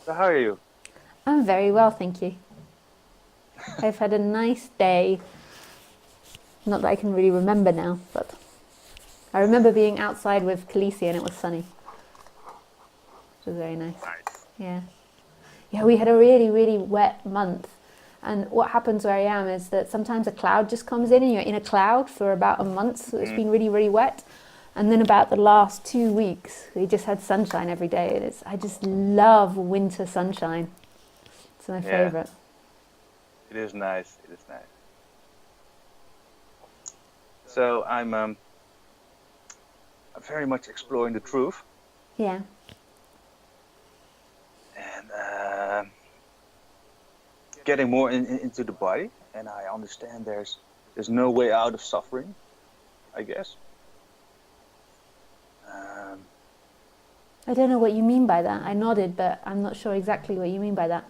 So how are you? I'm very well, thank you. I've had a nice day. Not that I can really remember now, but I remember being outside with Khaleesi and it was sunny, which was very nice. Nice. Yeah. Yeah, we had a really, really wet month. And what happens where I am is that sometimes a cloud just comes in and you're in a cloud for about a month. So it's Mm, been really, really wet. And then about the last 2 weeks, we just had sunshine every day. And I just love winter sunshine. It's my yeah, favorite. it is nice. It is nice. So I'm very much exploring the truth Yeah. and getting more into the body. And I understand there's no way out of suffering, I guess. Um, I don't know what you mean by that. I nodded, but I'm not sure exactly what you mean by that.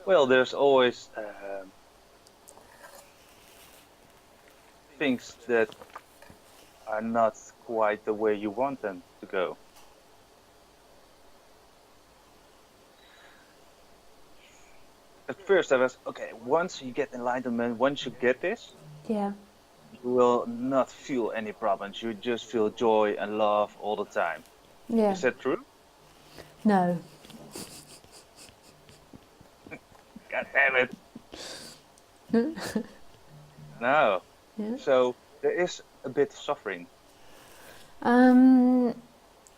well, there's always things that are not quite the way you want them to go. At first, I was okay. Once you get enlightenment, once you get this, Yeah. you will not feel any problems. You just feel joy and love all the time. Yeah. Is that true? No. God damn it. No. Yeah. So there is a bit of suffering. Um,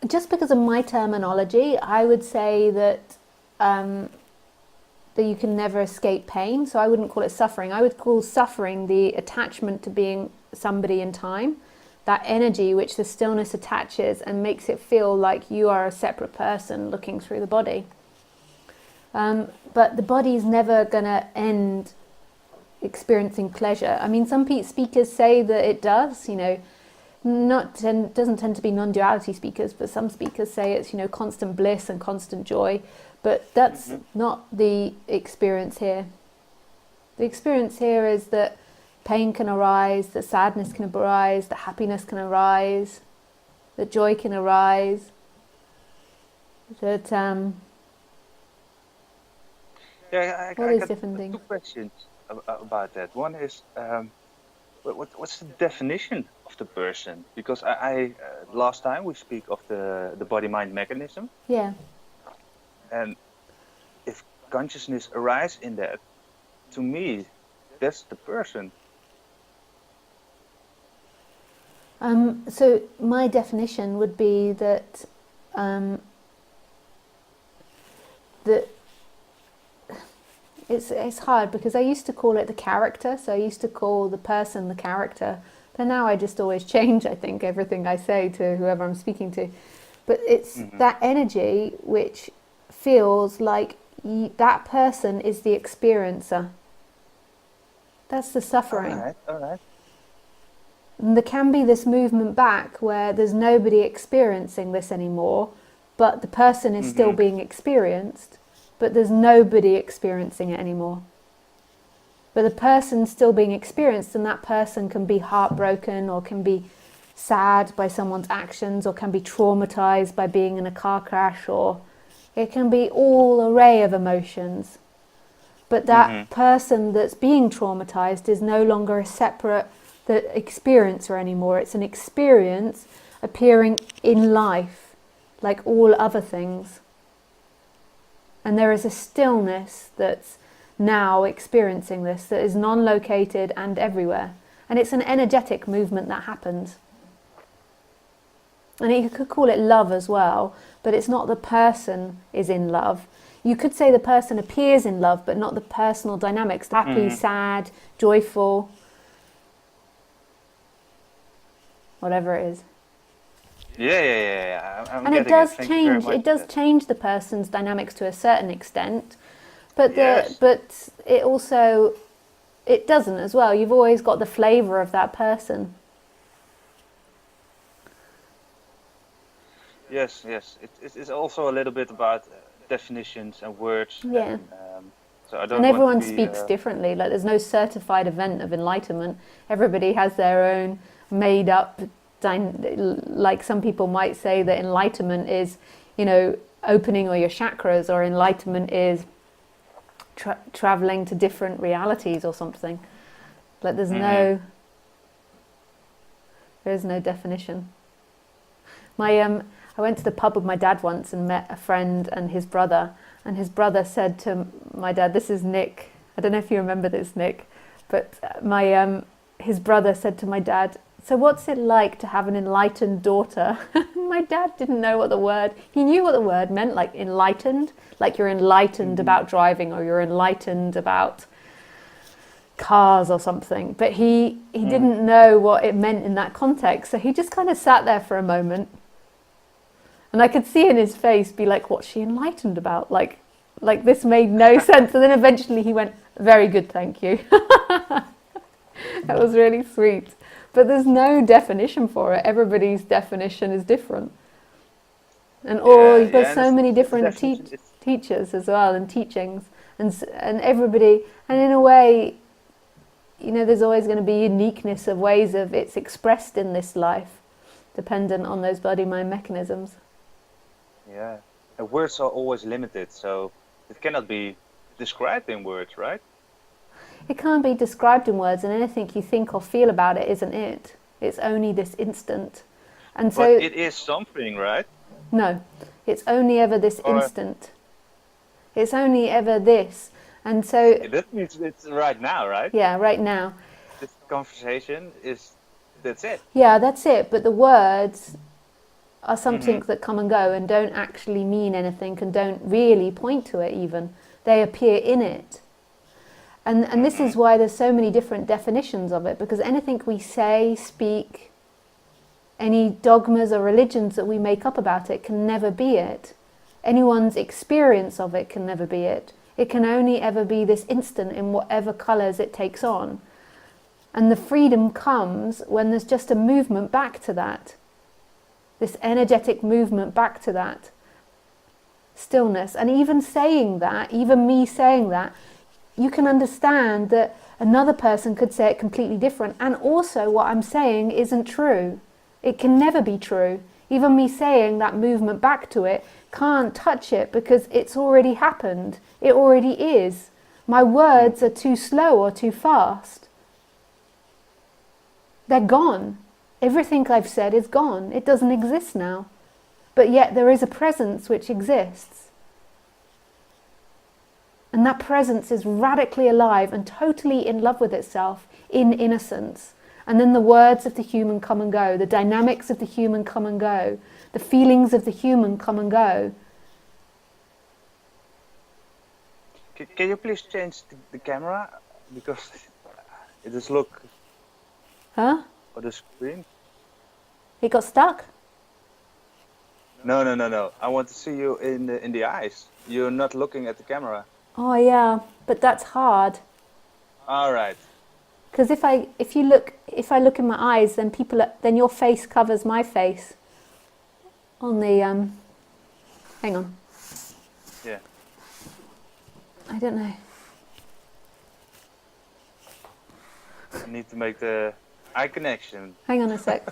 just because of my terminology, I would say um, that you can never escape pain. So I wouldn't call it suffering. I would call suffering the attachment to being somebody in time, that energy which the stillness attaches and makes it feel like you are a separate person looking through the body. But the body's never going to end experiencing pleasure. I mean, some speakers say that it does, doesn't tend to be non-duality speakers, but some speakers say it's constant bliss and constant joy, but that's Hmm. not the experience here. The experience here is that pain can arise, that sadness can arise, that happiness can arise, that joy can arise, that Yeah, all I these got different things. two questions about that. One is, what's the definition of the person? Because last time we speak of the body-mind mechanism, Yeah. and if consciousness arises in that, to me, that's the person. So my definition would be um, that it's hard because I used to call it the character, so I used to call the person the character, but now I just always change. I think everything I say to whoever I'm speaking to, but it's Hmm. that energy which feels like that person is the experiencer. That's the All suffering. right, all right. And there can be this movement back where there's nobody experiencing this anymore, but the person is still Hmm. being experienced, but there's nobody experiencing it anymore. But the person's still being experienced, and that person can be heartbroken or can be sad by someone's actions or can be traumatized by being in a car crash, or it can be all array of emotions. But Hmm. that person that's being traumatized is no longer a separate experiencer anymore. It's an experience appearing in life like all other things. And there is a stillness that's now experiencing this that is non-located and everywhere. And it's an energetic movement that happens. And you could call it love as well, but it's not the person is in love. You could say the person appears in love, but not the personal dynamics, the happy, Hmm. sad, joyful, whatever it is. Yeah. I'm And it getting it. does Thank you very change. much It for does that. change the person's dynamics to a certain extent, but Yes, it also it doesn't as well. You've always got the flavour of that person. yes. It's also a little bit about definitions and words, Yeah. and so I And don't want to everyone be. speaks differently. Like there's no certified event of enlightenment. Everybody has their own made up. Like some people might say that enlightenment is, you know, opening all your chakras, or enlightenment is traveling to different realities or something. Like there is no definition. I went to the pub with my dad once and met a friend and his brother said to my dad, this is Nick, I don't know if you remember this, Nick, but his brother said to my dad, so what's it like to have an enlightened daughter? My dad didn't know what the word, he knew what the word meant, like enlightened, like you're enlightened about driving, or you're enlightened about cars or something, but he didn't know what it meant in that context, so he just kind of sat there for a moment, and I could see in his face be like, what's she enlightened about, like this made no sense, and then eventually he went, very good, thank you. That was really sweet, but there's no definition for it. Everybody's definition is different, and you've got so many different teachers as well, and teachings, and everybody, and in a way, you know, there's always going to be uniqueness of ways of it's expressed in this life, dependent on those body-mind mechanisms. Yeah, and words are always limited, so it cannot be described in words, right? It can't be described in words, and anything you think or feel about it isn't it. It's only this instant. And so, but it is something, right? No, it's only ever this instant. It's only ever this. And so... That means it's right now, right? Yeah, right now. This conversation that's it. Yeah, that's it. But the words are something that come and go and don't actually mean anything and don't really point to it even. They appear in it. And this is why there's so many different definitions of it, because anything we say, speak, any dogmas or religions that we make up about it can never be it. Anyone's experience of it can never be it. It can only ever be this instant in whatever colours it takes on. And the freedom comes when there's just a movement back to that. This energetic movement back to that stillness. And even saying that, even me saying that, you can understand that another person could say it completely different. And also what I'm saying isn't true. It can never be true. Even me saying that movement back to it can't touch it because it's already happened. It already is. My words are too slow or too fast. They're gone. Everything I've said is gone. It doesn't exist now. But yet there is a presence which exists. And that presence is radically alive and totally in love with itself in innocence. And then the words of the human come and go. The dynamics of the human come and go. The feelings of the human come and go. Can you please change the camera? Because it just look... Huh? On the screen. It got stuck? No. I want to see you in the eyes. You're not looking at the camera. Oh yeah, but that's hard. All right. Because if I look in my eyes, then your face covers my face. On the hang on. Yeah. I don't know. I need to make the eye connection. Hang on a sec.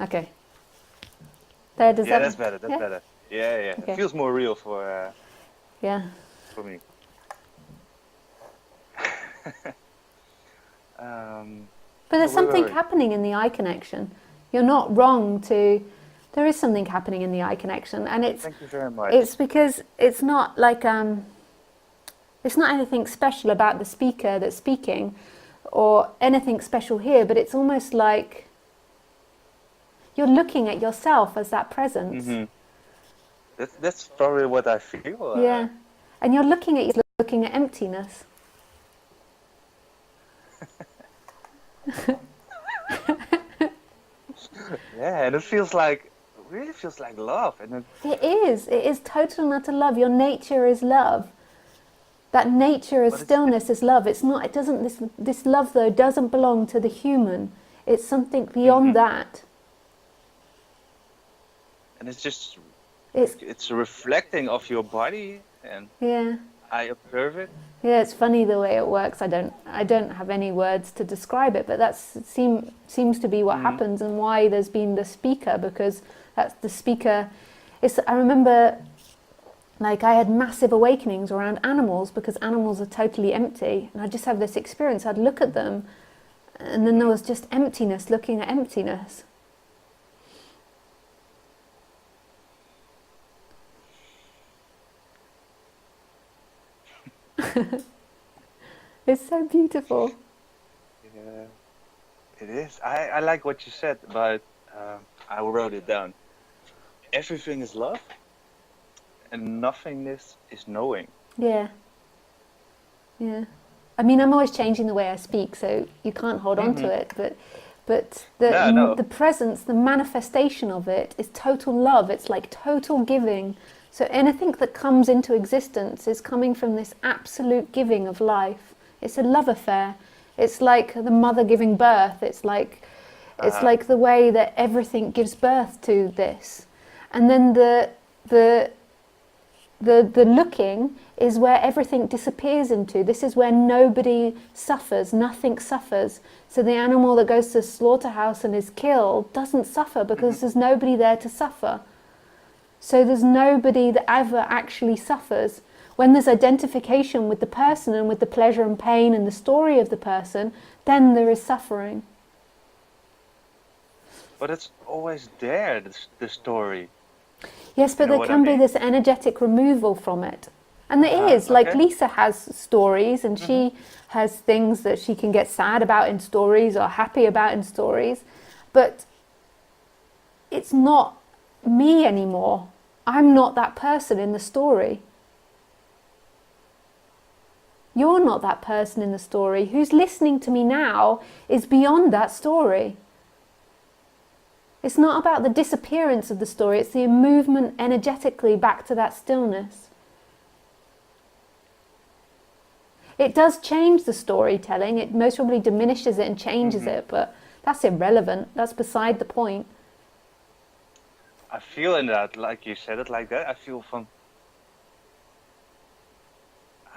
Okay. There, does yeah, that... that's better. That's better. Yeah. Okay. It feels more real for. Yeah. For me. But there's something happening in the eye connection. You're not wrong to... There is something happening in the eye connection, and it's... Thank you very much. It's because it's not like... it's not anything special about the speaker that's speaking, or anything special here, but it's almost like you're looking at yourself as that presence. Mm-hmm. That's probably what I feel. Yeah, and you're looking at emptiness. Yeah, and it really feels like love. And it is total and utter love. Your nature is love. That nature is stillness, is love. This love though doesn't belong to the human. It's something beyond that. And it's reflecting of your body, and I observe it. Yeah, it's funny the way it works. I don't have any words to describe it, but that seems to be what happens, and why there's been the speaker, because that's the speaker I remember, like, I had massive awakenings around animals because animals are totally empty, and I just have this experience. I'd look at them, and then there was just emptiness, looking at emptiness. It's so beautiful. Yeah, it is. I like what you said about. I wrote it down. Everything is love, and nothingness is knowing. Yeah, yeah. I mean, I'm always changing the way I speak, so you can't hold on to Hmm. it. But No, no. the presence, the manifestation of it is total love. It's like total giving. So anything that comes into existence is coming from this absolute giving of life. It's a love affair. It's like the mother giving birth. It's Uh, like the way that everything gives birth to this. And then the the looking is where everything disappears into. This is where nobody suffers, nothing suffers. So the animal that goes to the slaughterhouse and is killed doesn't suffer because mhm. there's nobody there to suffer. So there's nobody that ever actually suffers. When there's identification with the person and with the pleasure and pain and the story of the person, then there is suffering. But it's always there. The story. Yes, You but know there what I can be mean? this energetic removal from it. And there is, like Okay. Lisa has stories and Hmm. she has things that she can get sad about in stories or happy about in stories, but it's not me anymore. I'm not that person in the story. You're not that person in the story. Who's listening to me now is beyond that story. It's not about the disappearance of the story, it's the movement energetically back to that stillness. It does change the storytelling. It most probably diminishes it and changes Hmm. it, but that's irrelevant. That's beside the point. I feel in that, like you said it like that. I feel from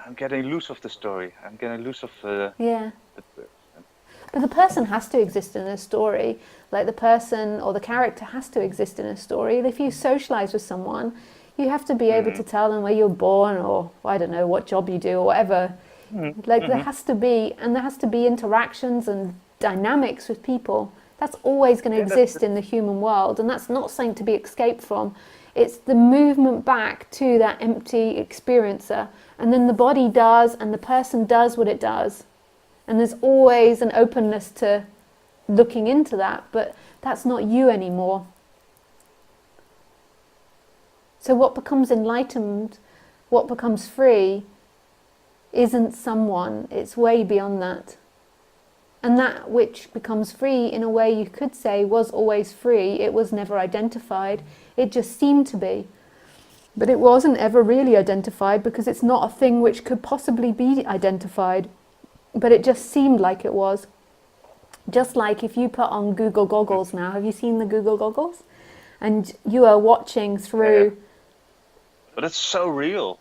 I'm getting loose of the story. I'm getting loose of Yeah. the person. But the person has to exist in a story. Like the person or the character has to exist in a story. If you socialize with someone, you have to be able Hmm. to tell them where you're born or I don't know what job you do or whatever. Hmm. Like there Hmm. has to be, and there has to be interactions and dynamics with people. That's always going to Yeah, exist in the human world, and that's not something to be escaped from. It's the movement back to that empty experiencer, and then the body does, and the person does what it does, and there's always an openness to looking into that, but that's not you anymore. So what becomes enlightened, what becomes free, isn't someone, it's way beyond that. And that which becomes free, in a way you could say, was always free. It was never identified. It just seemed to be. But it wasn't ever really identified because it's not a thing which could possibly be identified. But it just seemed like it was. Just like if you put on Google goggles now, have you seen the Google goggles? And you are watching yeah. through, But it's so real.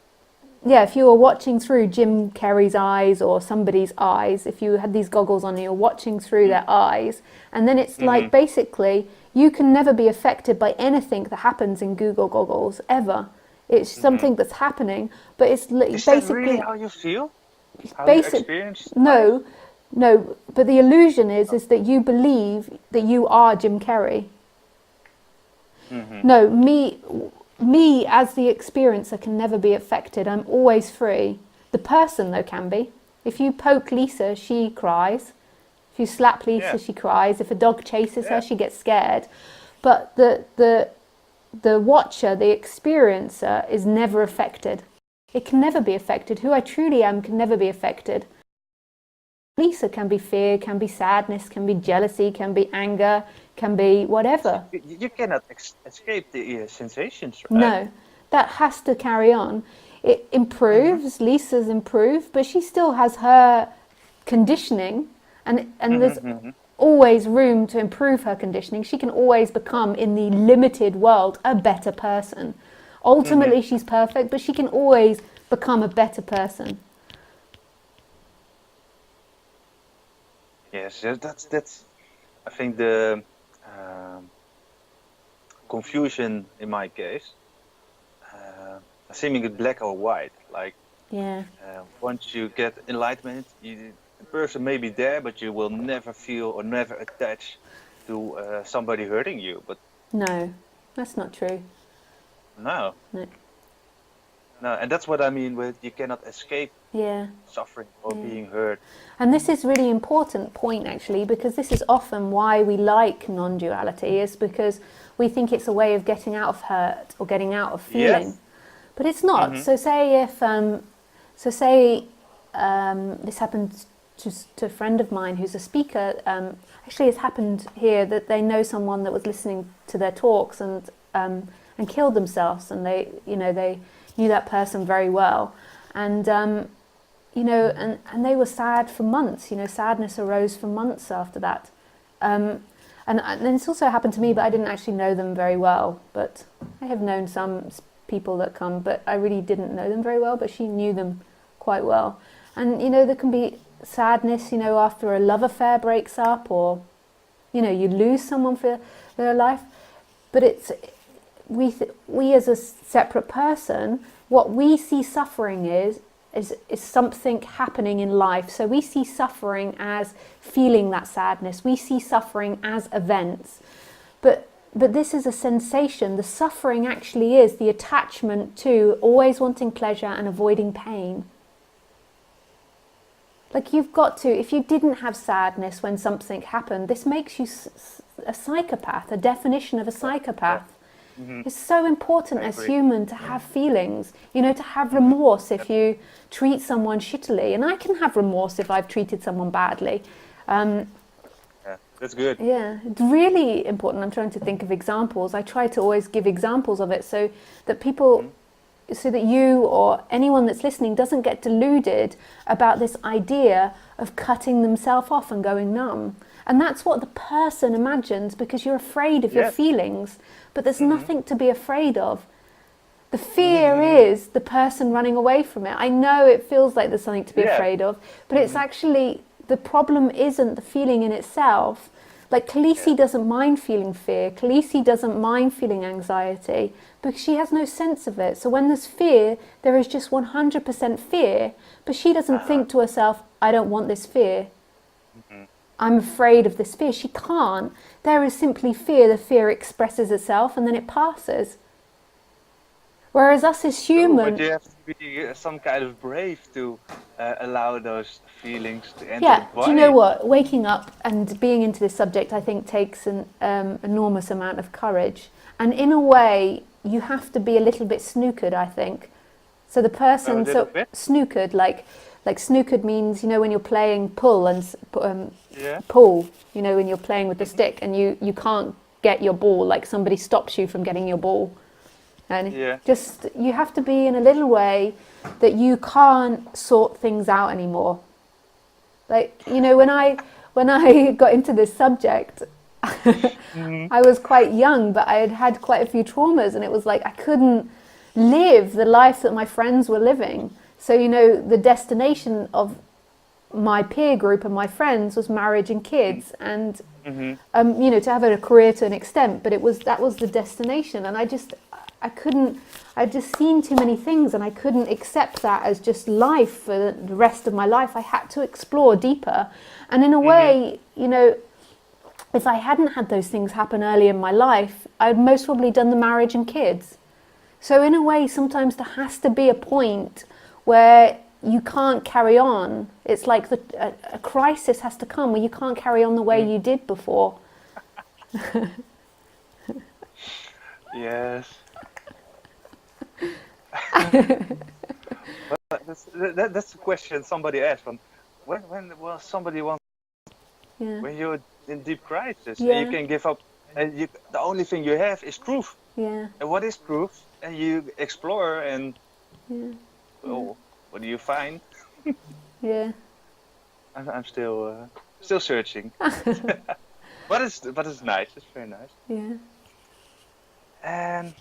yeah, if you were watching through Jim Carrey's eyes or somebody's eyes, if you had these goggles on and you're watching through their eyes, and then it's Mm-hmm. like basically you can never be affected by anything that happens in Google goggles ever. It's Hmm. something that's happening, but it's Is that really basically how you feel? How you basic. experience life? No, no. But the illusion is that you believe that you are Jim Carrey. Hmm. No, me as the experiencer can never be affected. I'm always free. The person, though, can be. If you poke Lisa, she cries. If you slap Yeah. Lisa, she cries. If a dog chases her, Yeah. she gets scared. But the watcher, the experiencer, is never affected. It can never be affected. Who I truly am can never be affected. Lisa can be fear, can be sadness, can be jealousy, can be anger, can be whatever. You cannot escape the sensations, right? No, that has to carry on. It Hmm. improves, Lisa's improved, but she still has her conditioning, and Hmm. there's Hmm. always room to improve her conditioning. She can always become, in the limited world, a better person. Hmm. Ultimately, she's perfect, but she can always become a better person. Yes, yes, that's. I think the um, confusion in my case. seemingly black or white. Like Yeah. once you get enlightenment, the person may be there, but you will never feel or never attach to somebody hurting you. But No, that's not true. no, No. no, and that's what I mean with you cannot escape Yeah. suffering or Yeah. being hurt. And this is really important point actually, because this is often why we like non-duality, is because we think it's a way of getting out of hurt or getting out of feeling. Yes. But it's not. So say if, this happened to a friend of mine who's a speaker. Actually, it's happened here that they know someone that was listening to their talks and killed themselves, and they knew that person very well, and and they were sad for months. Sadness arose for months after that. And then it's also happened to me, but I didn't actually know them very well. But I have known some people that come, but I really didn't know them very well. But she knew them quite well. And there can be sadness, after a love affair breaks up, or you lose someone for their life. But it's we as a separate person, what we see suffering is something happening in life. So we see suffering as feeling that sadness. We see suffering as events. But this is a sensation. The suffering actually is the attachment to always wanting pleasure and avoiding pain. Like you've got to, if you didn't have sadness when something happened, this makes you a psychopath, a definition of a psychopath. It's so important as human to have feelings, to have remorse if you treat someone shittily. And I can have remorse if I've treated someone badly. Yeah, that's good. Yeah, it's really important. I'm trying to think of examples. I try to always give examples of it so that people, so that you or anyone that's listening doesn't get deluded about this idea of cutting themselves off and going numb. And that's what the person imagines, because you're afraid of your feelings. But there's nothing to be afraid of. The fear is the person running away from it. I know it feels like there's something to be afraid of, but it's actually, the problem isn't the feeling in itself. Like Khaleesi doesn't mind feeling fear. Khaleesi doesn't mind feeling anxiety because she has no sense of it. So when there's fear, there is just 100% fear, but she doesn't think to herself, I don't want this fear. I'm afraid of this fear. She can't. There is simply fear. The fear expresses itself and then it passes. Whereas us as human... but you have to be some kind of brave to allow those feelings to enter the body. Do you know what? Waking up and being into this subject, I think, takes an enormous amount of courage. And in a way, you have to be a little bit snookered, I think. So the person... snookered, like snookered means, when you're playing pull and pull, when you're playing with the stick and you can't get your ball, like somebody stops you from getting your ball. And just, you have to be in a little way that you can't sort things out anymore. Like, when I got into this subject, I was quite young, but I had had quite a few traumas, and it was like I couldn't live the life that my friends were living. So, the destination of my peer group and my friends was marriage and kids, and to have a career to an extent, but that was the destination. And I'd just seen too many things, and I couldn't accept that as just life for the rest of my life. I had to explore deeper. And in a way, if I hadn't had those things happen early in my life, I'd most probably done the marriage and kids. So in a way, sometimes there has to be a point where you can't carry on. It's like a crisis has to come where you can't carry on the way you did before. Yes. That's the question somebody asked. When will somebody want? When you're in deep crisis and you can give up, and the only thing you have is truth. Yeah. And what is truth? And you explore, and what do you find? Yeah. I'm still searching. But it's nice. It's very nice. Yeah. And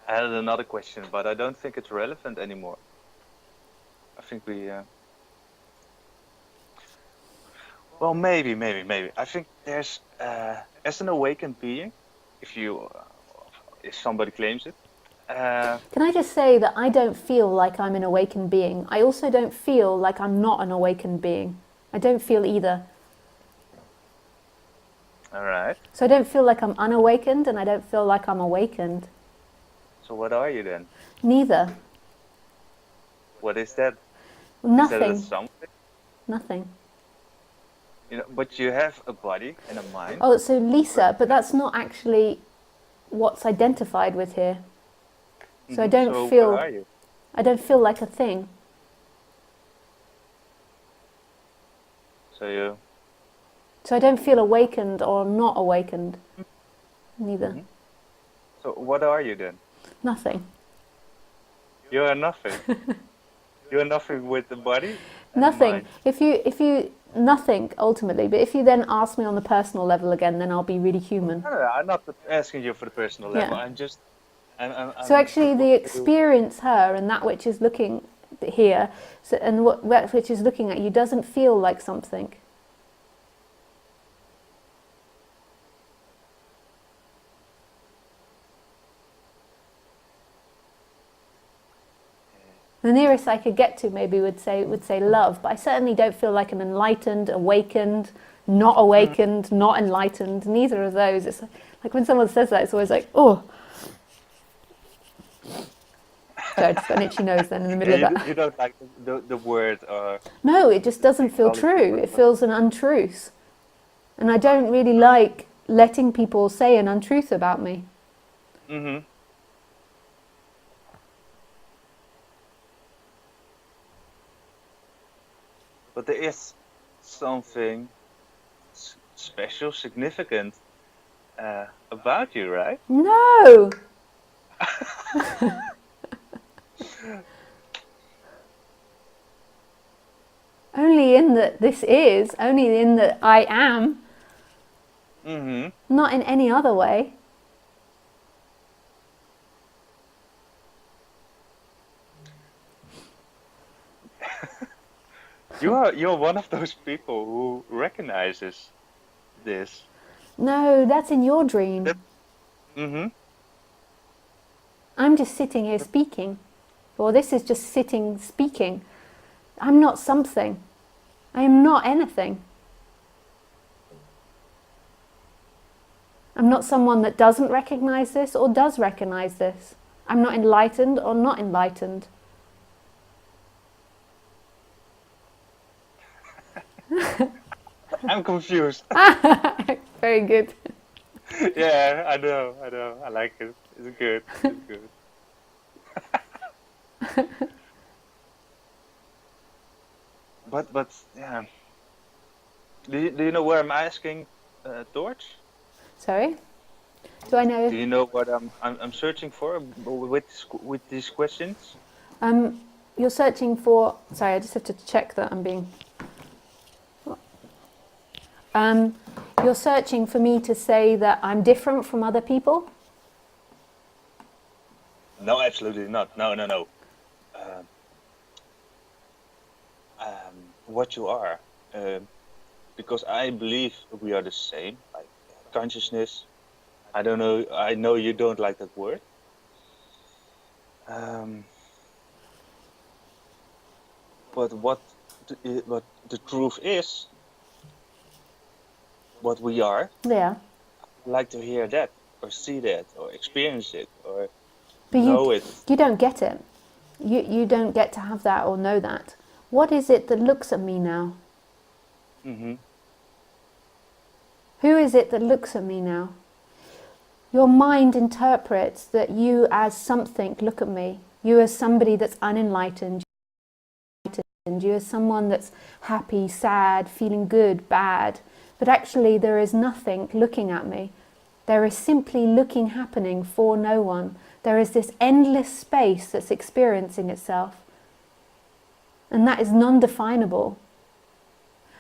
I had another question, but I don't think it's relevant anymore. I think we... well, maybe. I think there's... as an awakened being, if somebody claims it, Can I just say that I don't feel like I'm an awakened being. I also don't feel like I'm not an awakened being. I don't feel either. All right. So I don't feel like I'm unawakened, and I don't feel like I'm awakened. So what are you then? Neither. What is that? Is that a Nothing. something? Nothing. But you have a body and a mind. Oh, so Lisa, but that's not actually what's identified with here. So So what are you? I don't feel like a thing. So you. So I don't feel awakened or not awakened. Neither. Mhm. So what are you then? Nothing. You are nothing. You are nothing with the body and the Nothing. mind. If you nothing ultimately, but if you then ask me on the personal level again, then I'll be really human. No, I'm not asking you for the personal level. Yeah. I'm just. So I actually, want the to. experience her and that which is looking here, so, and what that which is looking at you doesn't feel like something. The nearest I could get to maybe would say love, but I certainly don't feel like I'm enlightened, awakened, not Mhm. awakened, not enlightened. Neither of those. It's like when someone says that, it's always like, oh. So I just got an itchy nose then in the middle Yeah, of that. you don't like the word or No, it just the doesn't feel technology true. or It what. feels an untruth. And I don't really like letting people say an untruth about me. Mm-hmm. But there is something special, significant about you, right? No! Only in that this is, only in that I am, Mm-hmm. not in any other way. You're one of those people who recognizes this. No, that's in your dream. That. Mm-hmm. I'm just sitting here speaking. Or this is just sitting speaking. I'm not something. I am not anything. I'm not someone that doesn't recognize this or does recognize this. I'm not enlightened or not enlightened. I'm confused. Very good. Yeah, I know, I know. I like it. It's good. It's good. But yeah. Do you know where I'm asking towards? Sorry? Do I know? Do you know what I'm searching for with these questions? Um, you're searching for. Sorry, I just have to check that I'm being. Um, you're searching for me to say that I'm different from other people? No, absolutely not. No, no, no. Um, what you are, um, because I believe we are the same, like consciousness. I don't know. I know you don't like that word. Um, but what the truth is, what we are. Yeah. I like to hear that, or see that, or experience it, or But know it. you don't get it. You don't get to have that or know that. What is it that looks at me now? Mm-hmm. Who is it that looks at me now? Your mind interprets that you as something look at me. You as somebody that's unenlightened. You as someone that's happy, sad, feeling good, bad. But actually there is nothing looking at me. There is simply looking happening for no one. There is this endless space that's experiencing itself. And that is non-definable.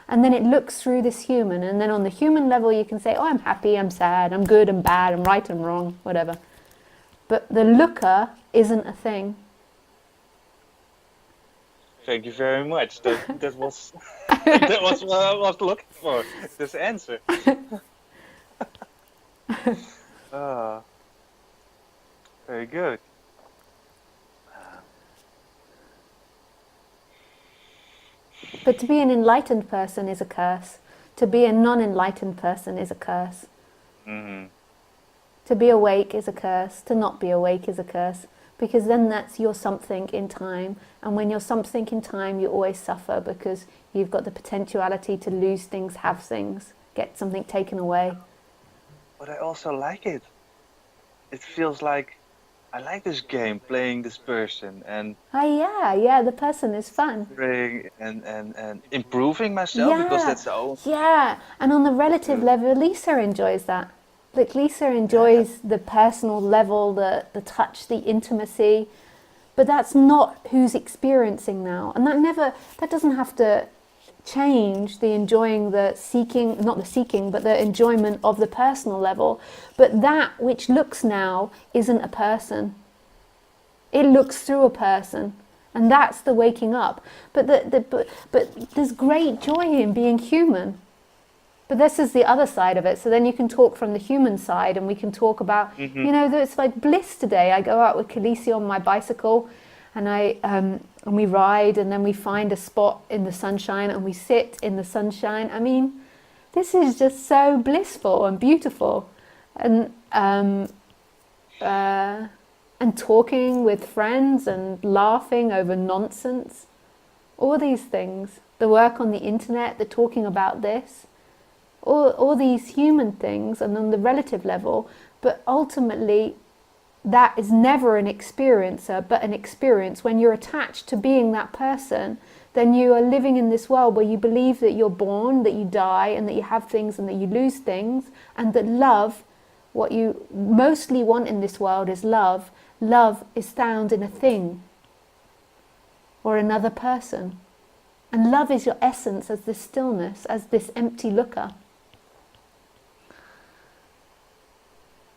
And then it looks through this human, and then on the human level you can say, oh, I'm happy, I'm sad, I'm good, I'm bad, I'm right, I'm wrong, whatever. But the looker isn't a thing. Thank you very much. That was that was what I was looking for. This answer. Ah, very good. But to be an enlightened person is a curse. To be a non-enlightened person is a curse. Mm-hmm. To be awake is a curse. To not be awake is a curse. Because then that's your something in time. And when you're something in time, you always suffer because you've got the potentiality to lose things, have things, get something taken away. But I also like it. It feels like I like this game, playing this person and Oh yeah, the person is fun. and improving myself because Yeah, that's all. yeah. And on the relative Uh, level, Lisa enjoys that. Like Lisa yeah, enjoys the personal level, the touch, the intimacy. But that's not who's experiencing now. And that doesn't have to change the enjoying, the seeking, not the seeking, but the enjoyment of the personal level. But that which looks now isn't a person. It looks through a person. And that's the waking up. But there's great joy in being human. But this is the other side of it. So then you can talk from the human side, and we can talk about, mm-hmm. it's like bliss today. I go out with Khaleesi on my bicycle, and and we ride, and then we find a spot in the sunshine, and we sit in the sunshine. I mean, this is just so blissful and beautiful, and talking with friends and laughing over nonsense, all these things. The work on the internet, the talking about this. All these human things, and on the relative level, but ultimately that is never an experiencer, but an experience. When you're attached to being that person, then you are living in this world where you believe that you're born, that you die, and that you have things and that you lose things, and that love, what you mostly want in this world is love. Love is found in a thing or another person. And love is your essence as this stillness, as this empty looker.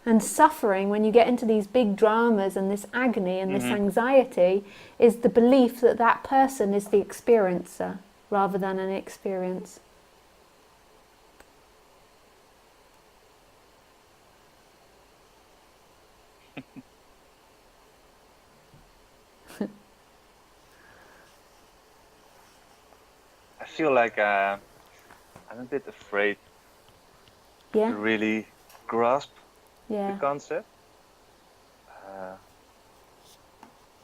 And suffering, when you get into these big dramas and this agony and this anxiety, is the belief that that person is the experiencer rather than an experience. I feel like I'm a bit afraid Yeah, to really grasp the yeah, concept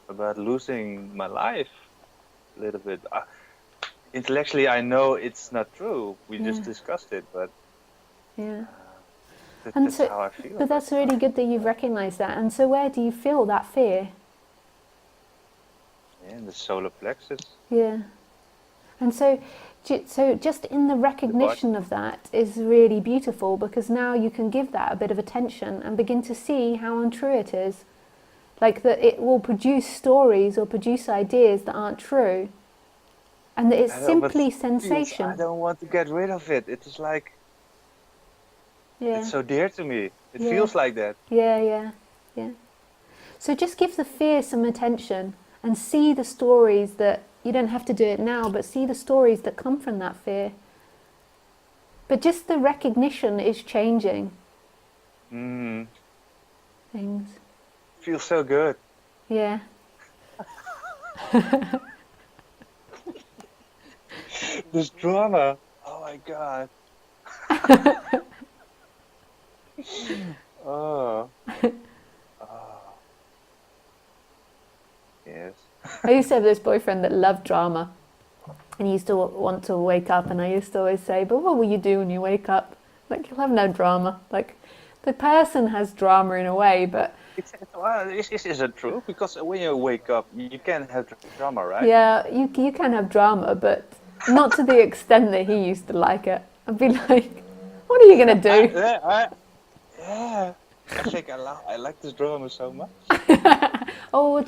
about losing my life a little bit. Intellectually, I know it's not true. We just yeah, discussed it, but yeah. And that's so, how I feel but about that's really good that you've recognised that. And so where do you feel that fear? it. Yeah, in the solar plexus, Yeah. And so just in the the body. recognition of that is really beautiful, because now you can give that a bit of attention and begin to see how untrue it is. Like that it will produce stories or produce ideas that aren't true. And that it's I know, but simply I sensation. don't want to get rid of it. It is like it's Yeah, so dear to me. It yeah, feels like that. yeah. So just give the fear some attention and see the stories that, you don't have to do it now, but see the stories that come from that fear. But just the recognition is changing Mm, things. feels so good. Yeah. This drama. Oh my god. Oh. Oh. Yes. I used to have this boyfriend that loved drama, and he used to want to wake up, and I used to always say, but what will you do when you wake up? Like, you'll have no drama. Like, the person has drama in a way, but Well, this isn't true because when you wake up, you can have drama, right? yeah, you can have drama, but not to the extent that he used to like it. I'd be like, what are you going to do? Yeah. I think I like this drama so much. Oh,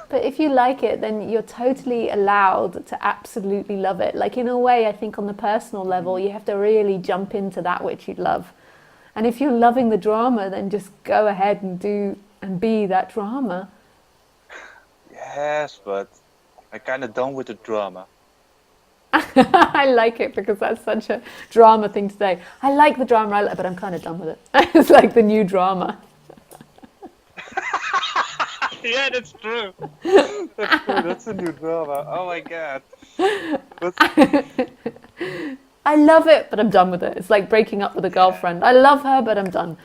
but if you like it, then you're totally allowed to absolutely love it. Like, in a way, I think on the personal level, you have to really jump into that which you love. And if you're loving the drama, then just go ahead and do and be that drama. Yes, but I'm kind of done with the drama. I like it because that's such a drama thing to say. I like the drama, but I'm kind of done with it. It's like the new drama. Yeah, that's true. That's true. That's a new drama. Oh my god. But I love it, but I'm done with it. It's like breaking up with a yeah, girlfriend. I love her, but I'm done.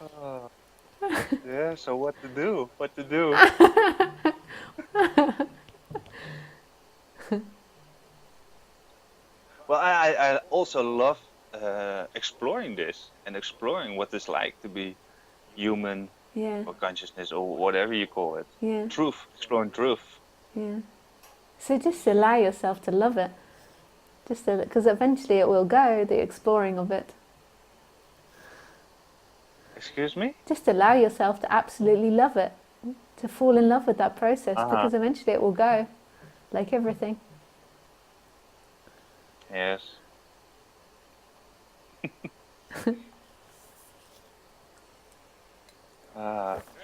oh, yeah. So what to do? What to do? Well, I also love exploring this and exploring what it's like to be human Yeah, or consciousness or whatever you call it. yeah, Truth, exploring truth. yeah. So just allow yourself to love it. Just because eventually it will go, the exploring of it. Excuse me? Just allow yourself to absolutely love it, to fall in love with that process, Uh-huh. because eventually it will go, like everything. Yes.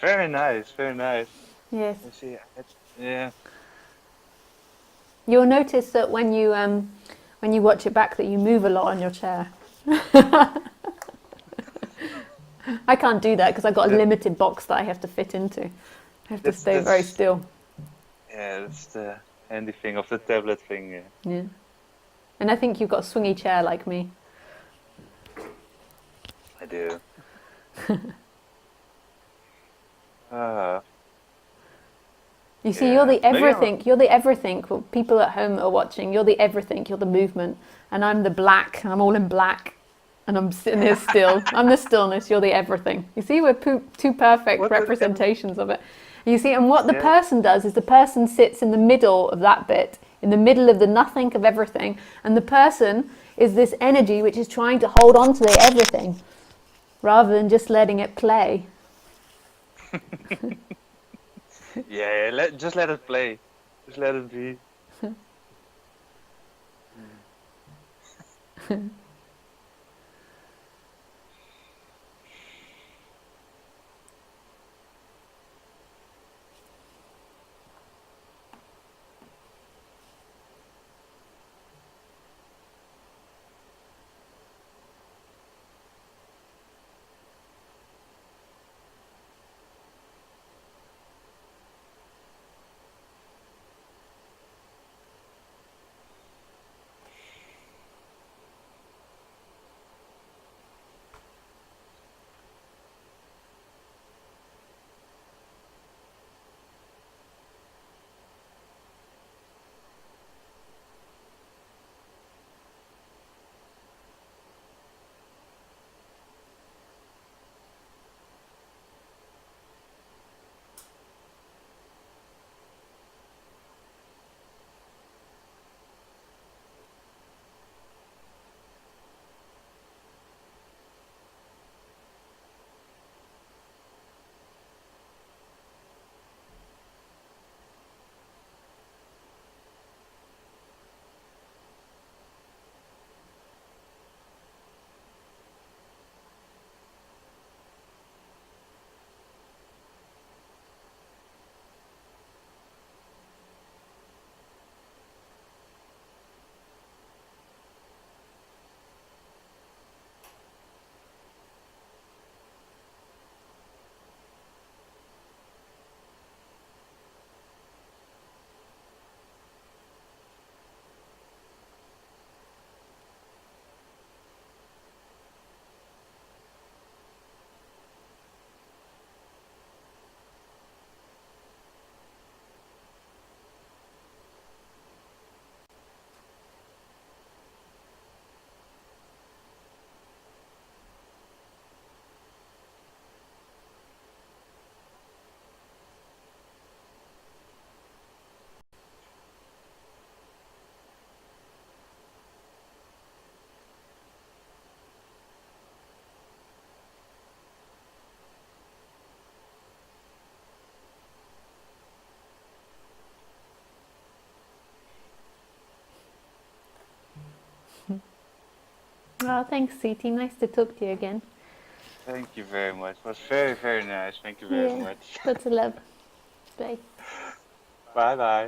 Very nice, very nice. Yes. You see, yeah. You'll notice that when you watch it back, that you move a lot on your chair. I can't do that because I've got a That, limited box that I have to fit into. I have to stay very that's still. yeah, that's the handy thing of the tablet thing. Yeah. Yeah. And I think you've got a swingy chair like me. I do. Uh, You see, you're yeah. the Maybe I'm. everything. You're the everything. Well, people at home are watching. You're the everything. You're the movement, and I'm the black. I'm all in black, and I'm sitting here still. I'm the stillness. You're the everything. You see, we're two perfect What the? representations of it. You see, and what the Yeah. person does is the person sits in the middle of that bit, in the middle of the nothing of everything, and the person is this energy which is trying to hold on to the everything, rather than just letting it play. Yeah. Just let it play. Just let it be. Mm. Oh, thanks, Sweetie. Nice to talk to you again. Thank you very much. It was very, very nice. Thank you very Yeah, much. lots of love. Bye. Bye bye.